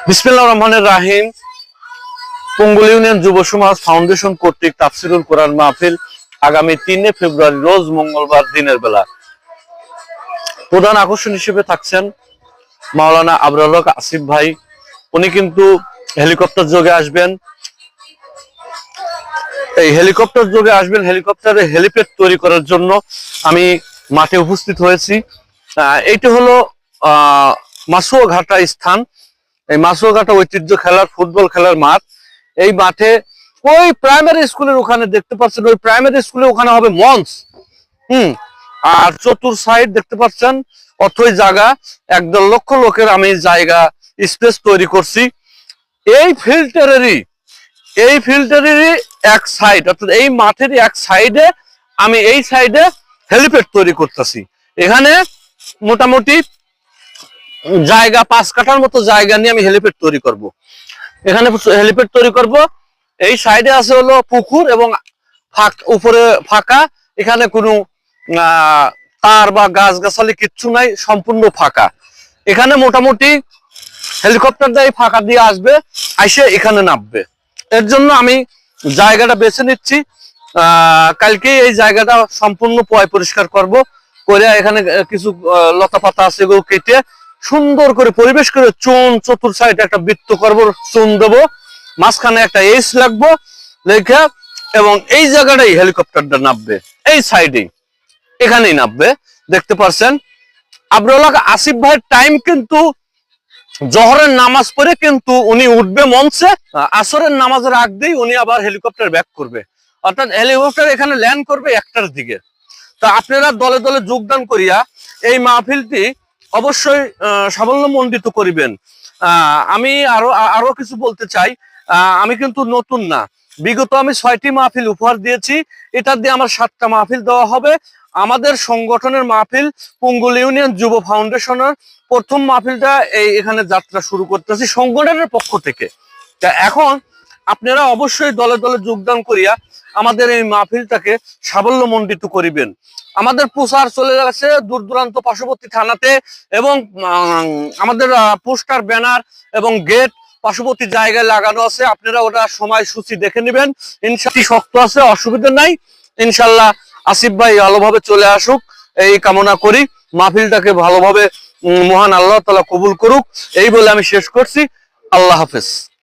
বিসমিল্লাহির রহমানির রহিম। পুঙ্গুল ইউনিয়ন যুব সমাজ ফাউন্ডেশন কর্তৃক তাফসিরুল কোরআন মাহফিল আগামী 3 ফেব্রুয়ারি রোজ মঙ্গলবার দিনের বেলা। প্রধান আকর্ষণ হিসেবে থাকছেন মাওলানা আবরার হক আসিফ ভাই। উনি কিন্তু হেলিকপ্টার যোগে আসবেন। এই হেলিকপ্টার যোগে আসবেন, হেলিকপ্টারে হেলিপ্যাড তৈরি করার জন্য আমি মাঠে উপস্থিত হয়েছি। এইটা হলো মাসুয়াঘাটা স্থান। এই মাসুয়াঘাটা ঐতিহ্য খেলার ফুটবল খেলার মাঠ। এই মাঠে ওই প্রাইমারি স্কুলের ওখানে দেখতে পাচ্ছেন, ওই প্রাইমারি স্কুলের ওখানে হবে মঞ্চ। আর চতুর সাইড দেখতে পাচ্ছেন অথই জায়গা, 1.5 লক্ষ লোকের আমি জায়গা স্পেস তৈরি করছি। এই ফিল্টারেরই এক সাইড, অর্থাৎ এই মাঠেরই এক সাইডে আমি এই সাইডে হেলিপ্যাড তৈরি করতেছি। এখানে মোটামুটি জায়গা 5 কাঠার মতো জায়গা নিয়ে আমি হেলিপ্যাড তৈরি করব। এখানে হেলিপ্যাড তৈরি করব। এই সাইডে আছে হলো পুকুর এবং উপরে ফাঁকা। এখানে কোনো তার বা গাছগাছালি কিচ্ছু নাই, সম্পূর্ণ ফাঁকা। এখানে মোটামুটি হেলিকপ্টার দিয়ে ফাঁকা দিয়ে আসবে, এসে এখানে নামবে। এর জন্য আমি জায়গাটা বেছে নিচ্ছি। কালকে এই জায়গাটা সম্পূর্ণ পরিষ্কার করব, করে এখানে কিছু লতা পাতা আছে এগুলো কেটে সুন্দর করে পরিবেশ করে চুন চতুর সাইড একটা বৃত্ত করবো, চুন দেবো, মাঝখানে একটা এইচ লাগবো লেখা, এবং এই জায়গাটাই হেলিকপ্টারটা নামবে। এই সাইডেই এখানেই নামবে। দেখতে পাচ্ছেন আবরার হক আসিফ ভাইয়ের টাইম কিন্তু জোহরের নামাজ পড়ে কিন্তু উনি উঠবে মঞ্চে। আসরের নামাজের আগ দিয়ে উনি আবার হেলিকপ্টার ব্যাক করবে, অর্থাৎ হেলিকপ্টার এখানে ল্যান্ড করবে 1টার দিকে। তা আপনারা দলে দলে যোগদান করিয়া এই মাহফিলটি অবশ্যই সাফল্যমণ্ডিত করিবেন। আমি আরো কিছু বলতে চাই। আমি কিন্তু নতুন না, বিগত আমি 6টি মাহফিল উপহার দিয়েছি। এটা দিয়ে আমার 7টা মাহফিল দেওয়া হবে। আমাদের সংগঠনের মাহফিল পুঙ্গুল ইউনিয়ন যুব ফাউন্ডেশনের প্রথম মাহফিলটা এখানে যাত্রা শুরু করতেছি সংগঠনের পক্ষ থেকে। তা এখন আপনারা অবশ্যই দলে দলে যোগদান করিয়া আমাদের এই মাহফিলটাকে সাফল্যমণ্ডিত করিবেন। আমাদের প্রচার চলে গেছে দূর দূরান্ত পার্শ্ববর্তী থানাতে, এবং আমাদের পোস্টার ব্যানার এবং গেট পার্শ্ববর্তী জায়গায় লাগানো আছে। আপনারা ওটা সময়সূচি দেখে নেবেন। ইনশাআল্লাহ শক্ত আছে, অসুবিধা নাই। ইনশাল্লাহ আসিফ ভাই ভালোভাবে চলে আসুক এই কামনা করি। মাহফিলটাকে ভালোভাবে মহান আল্লাহ তাআলা কবুল করুক, এই বলে আমি শেষ করছি। আল্লাহ হাফেজ।